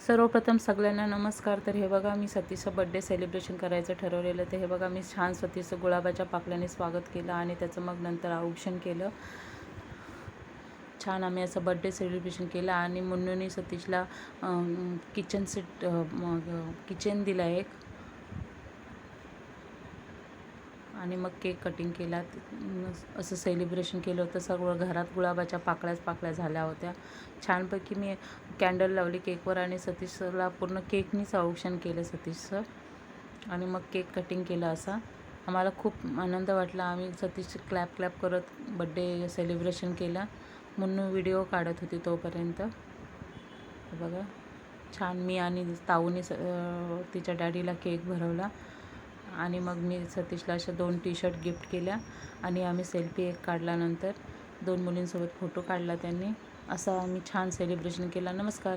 सर्वप्रथम सगळ्यांना नमस्कार. तर हे बघा, मी सतीशचं बड्डे सेलिब्रेशन करायचं ठरवलेलं. तर हे बघा, मी छान सतीशचं गुलाबाच्या पाकळ्याने स्वागत केलं आणि त्याचं मग नंतर औक्षण केलं. छान आम्ही असं बड्डे सेलिब्रेशन केलं आणि मुन्नूनी सतीशला किचन सेट किचन दिला एक, आणि मग केक कटिंग केला. असं सेलिब्रेशन केलं होतं. सगळं घरात गुलाबाच्या पाकळ्या झाल्या होत्या. छानपैकी मी कॅन्डल लावली केकवर आणि सतीशला पूर्ण केकनीच औक्षण केलं सतीशचं, आणि मग केक कटिंग केलं. असा आम्हाला खूप आनंद वाटला. आम्ही सतीश क्लॅप करत बड्डे सेलिब्रेशन केलं. मुन्नू व्हिडिओ काढत होती तोपर्यंत. बघा, छान मी आणि ताऊने तिच्या डॅडीला केक भरवला आणि मग मी सतीशला अशा 2 टी-शर्ट गिफ्ट केल्या आणि आम्ही सेल्फी एक काढला. नंतर 2 मुलींसोबत फोटो काढला त्यांनी. असं आम्ही छान सेलिब्रेशन केलं. नमस्कार.